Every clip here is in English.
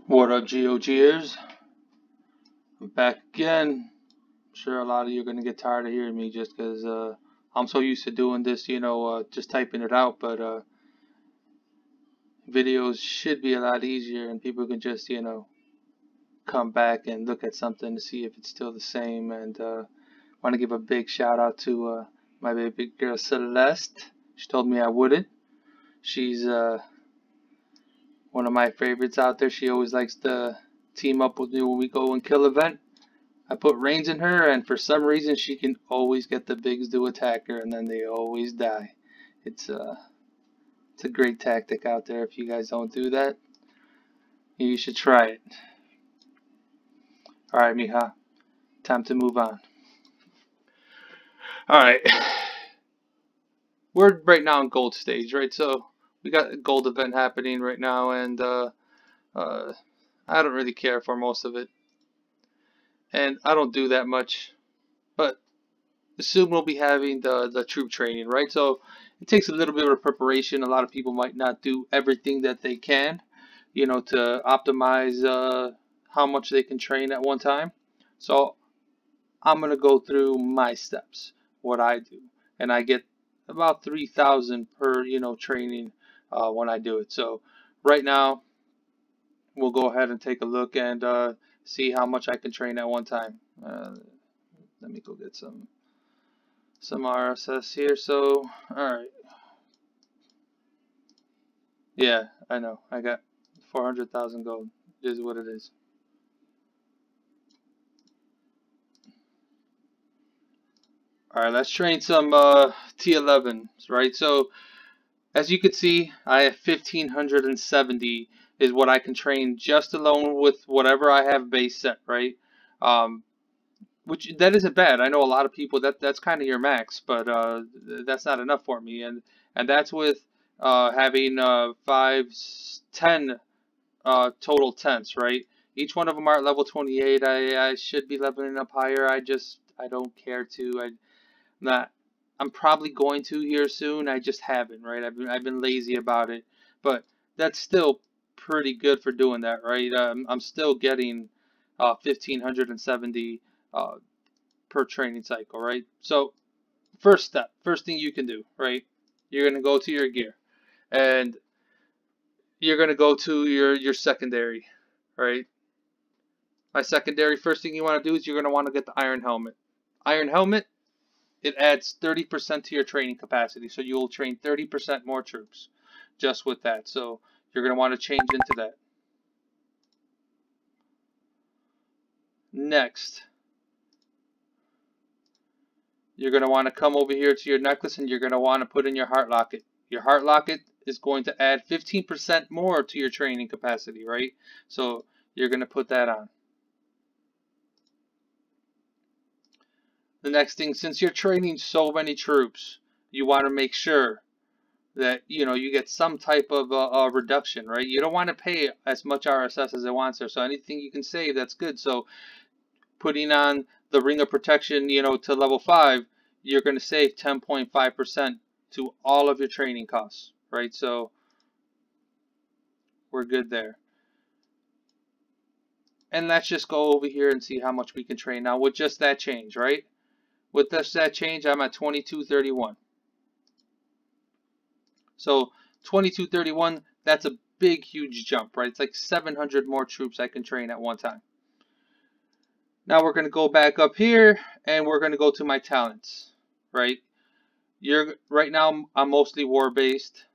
What up, GOGers? I'm back again. I'm sure a lot of you are going to get tired of hearing me just because I'm so used to doing this, just typing it out. But videos should be a lot easier and people can just, come back and look at something to see if it's still the same. And want to give a big shout out to my baby girl Celeste. She told me I wouldn't. She's one of my favorites out there. She always likes to team up with me when we go and kill event. I put reins in her, and for some reason she can always get the bigs to attack her, and then they always die. It's a great tactic out there. If you guys don't do that, you should try it. Alright, mija. Time to move on. Alright. We're right now in gold stage, right? So we got a gold event happening right now, and I don't really care for most of it. And I don't do that much, but soon we'll be having the troop training, right? So it takes a little bit of preparation. A lot of people might not do everything that they can, to optimize how much they can train at one time. So I'm gonna go through my steps, what I do, and I get about 3,000 per training when I do it. So right now we'll go ahead and take a look and see how much I can train at one time. Let me go get some RSS here. So alright, yeah, I know I got 400,000 gold. It is what it is. Alright, let's train some T11s, right? So as you can see, I have 1,570 is what I can train just alone with whatever I have base set, right? Which that isn't bad. I know a lot of people that's kind of your max, but that's not enough for me, and that's with having 10 total tents, right? Each one of them are at level 28. I should be leveling up higher. I don't care to. I'm probably going to here soon. I just haven't, right? I've been lazy about it, but that's still pretty good for doing that, right? I'm still getting 1,570 per training cycle, right? So first thing you can do, right? You're gonna go to your gear, and you're gonna go to your secondary, right? My secondary, first thing you want to do is you're gonna want to get the iron helmet. Iron helmet, it adds 30% to your training capacity, so you'll train 30% more troops just with that. So you're going to want to change into that. Next, you're going to want to come over here to your necklace, and you're going to want to put in your heart locket. Your heart locket is going to add 15% more to your training capacity, right? So you're going to put that on. The next thing, since you're training so many troops, you want to make sure that you get some type of reduction, right? You don't want to pay as much RSS as it wants there, so anything you can save, that's good. So putting on the ring of protection, to level 5, you're going to save 10.5% to all of your training costs, right? So we're good there. And let's just go over here and see how much we can train now with just that change, right? With just that change, I'm at 2231. So 2231, that's a big, huge jump, right? It's like 700 more troops I can train at one time. Now we're going to go back up here, and we're going to go to my talents, right? Right now I'm mostly war-based,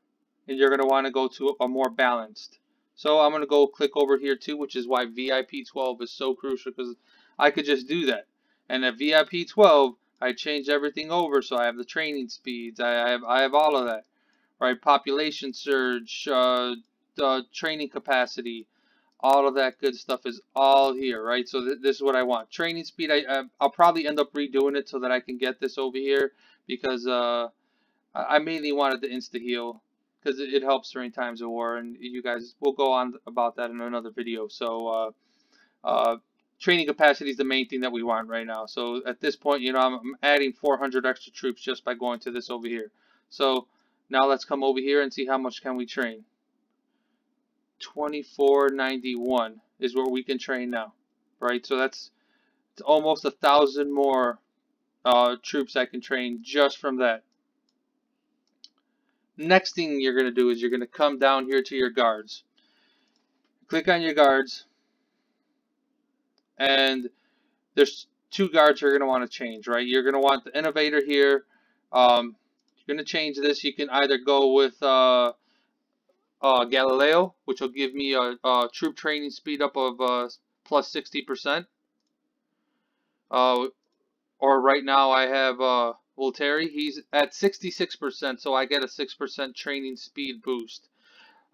and you're going to want to go to a more balanced. So I'm going to go click over here too, which is why VIP 12 is so crucial, because I could just do that. And at VIP 12, I change everything over, so I have the training speeds, I have all of that. Right, population surge, training capacity, all of that good stuff is all here, right? So this is what I want. Training speed, I'll probably end up redoing it so that I can get this over here, because I mainly wanted the insta heal because it helps during times of war, and you guys will go on about that in another video. So training capacity is the main thing that we want right now. So at this point, I'm adding 400 extra troops just by going to this over here. So now let's come over here and see how much can we train. 2491 is where we can train now, right? So it's almost 1,000 more troops I can train just from that. Next thing you're going to do is you're going to come down here to your guards. Click on your guards, and there's two guards you're going to want to change, right? You're going to want the innovator here. You're going to change this. You can either go with Galileo, which will give me a troop training speed up of plus 60%. Or right now I have Volteri. He's at 66%, so I get a 6% training speed boost.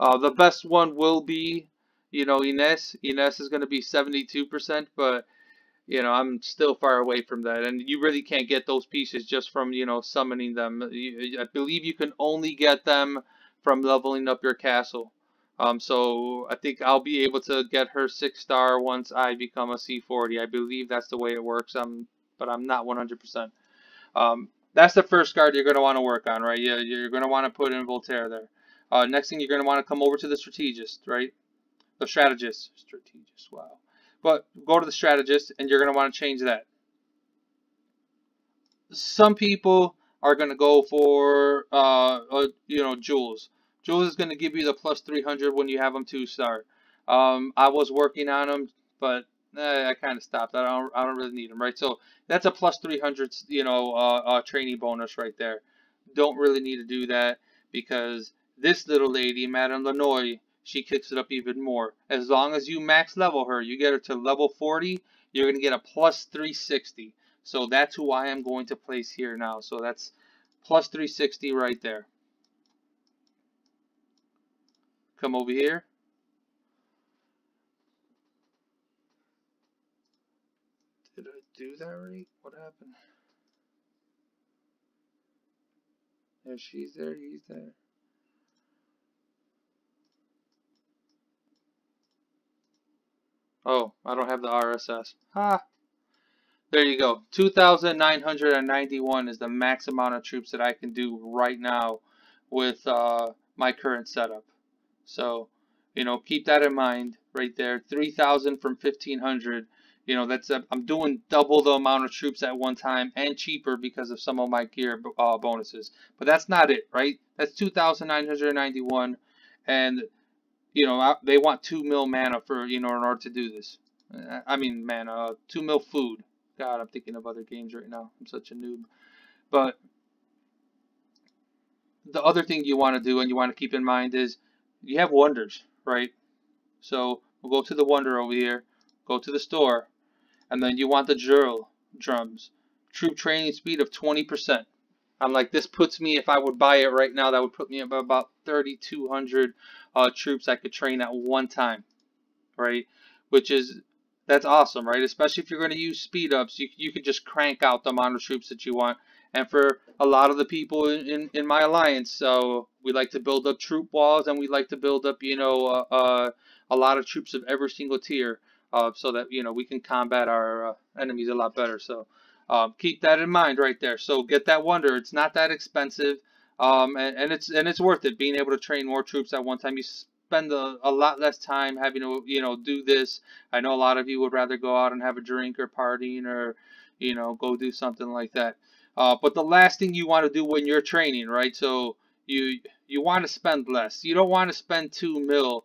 The best one will be, Ines. Ines is going to be 72%, but I'm still far away from that, and you really can't get those pieces just from summoning them. I believe you can only get them from leveling up your castle. So I think I'll be able to get her 6-star once I become a C40. I believe that's the way it works. But I'm not 100%. That's the first card you're going to want to work on, right? You're going to want to put in Voltaire there. Next thing, you're going to want to come over to the strategist, right? The strategist. Strategist, wow. But go to the strategist, and you're going to want to change that. Some people are going to go for, Jules. Jules is going to give you the plus 300 when you have them 2-star. I was working on them, but I kind of stopped. I don't really need them, right? So that's a plus 300, training bonus right there. Don't really need to do that because this little lady, Madame Lanoy, she kicks it up even more. As long as you max level her, you get her to level 40, you're going to get a plus 360. So that's who I am going to place here now. So that's plus 360 right there. Come over here. Did I do that right? What happened? Yeah, she's there, he's there. Oh, I don't have the RSS. Ha! There you go. 2,991 is the max amount of troops that I can do right now with my current setup. So, keep that in mind right there. 3,000 from 1,500. I'm doing double the amount of troops at one time and cheaper because of some of my gear bonuses. But that's not it, right? That's 2,991, and they want 2 mil mana for in order to do this. I mean mana, 2 mil food. God, I'm thinking of other games right now. I'm such a noob. But the other thing you want to do and you want to keep in mind is you have wonders, right? So we'll go to the wonder over here, go to the store, and then you want the drill drums. Troop training speed of 20%. I'm like, this puts me, if I would buy it right now, that would put me at about 3,200 troops I could train at one time, right? That's awesome, right? Especially if you're going to use speed ups, you can just crank out the amount of troops that you want. And for a lot of the people in my alliance, so we like to build up troop walls, and we like to build up, a lot of troops of every single tier, so that we can combat our enemies a lot better. So keep that in mind right there. So get that wonder. It's not that expensive, and it's worth it. Being able to train more troops at one time, you spend a lot less time having to do this. I know a lot of you would rather go out and have a drink or partying or go do something like that. But the last thing you want to do when you're training, right? So you want to spend less. You don't want to spend 2 mil,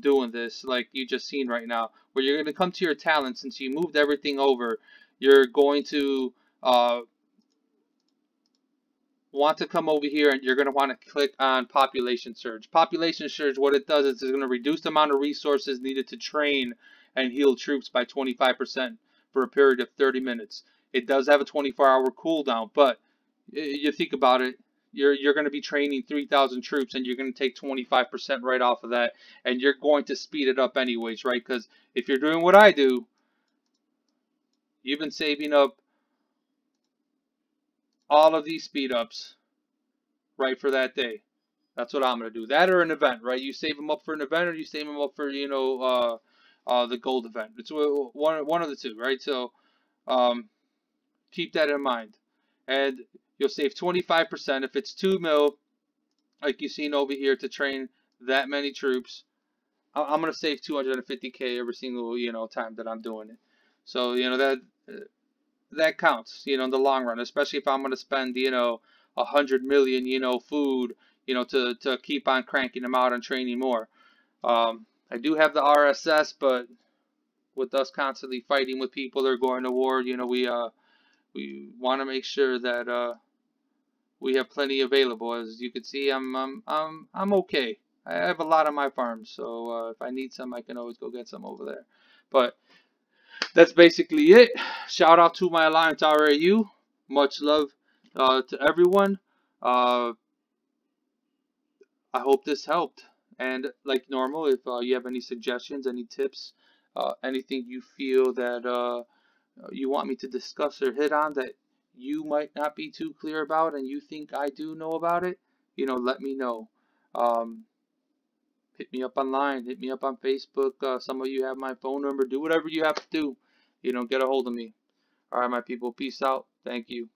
doing this like you just seen right now. Where you're going to come to your talent, since you moved everything over, you're going to want to come over here, and you're going to want to click on population surge. Population surge, what it does is it's going to reduce the amount of resources needed to train and heal troops by 25% for a period of 30 minutes. It does have a 24-hour cooldown, but you think about it, you're going to be training 3,000 troops, and you're going to take 25% right off of that, and you're going to speed it up anyways, right? Because if you're doing what I do, you've been saving up all of these speed ups right for that day. That's what I'm going to do. That or an event, right? You save them up for an event, or you save them up for the gold event. It's one of the two, right? So keep that in mind, and you'll save 25% if it's 2 mil, like you've seen over here, to train that many troops. I'm gonna save 250K every single time that I'm doing it. So that counts, in the long run, especially if I'm gonna spend 100 million, food, to keep on cranking them out and training more. I do have the RSS, but with us constantly fighting with people or going to war, we want to make sure that we have plenty available. As you can see, I'm okay. I have a lot on my farm, so if I need some, I can always go get some over there. But that's basically it. Shout out to my Alliance RAU. Much love to everyone. Uh, I hope this helped. And like normal, if you have any suggestions, any tips, anything you feel that you want me to discuss or hit on that you might not be too clear about and you think I do know about it, let me know. Um, Hit me up online, hit me up on Facebook. Some of you have my phone number. Do whatever you have to do. Get a hold of me. All right, my people. Peace out. Thank you.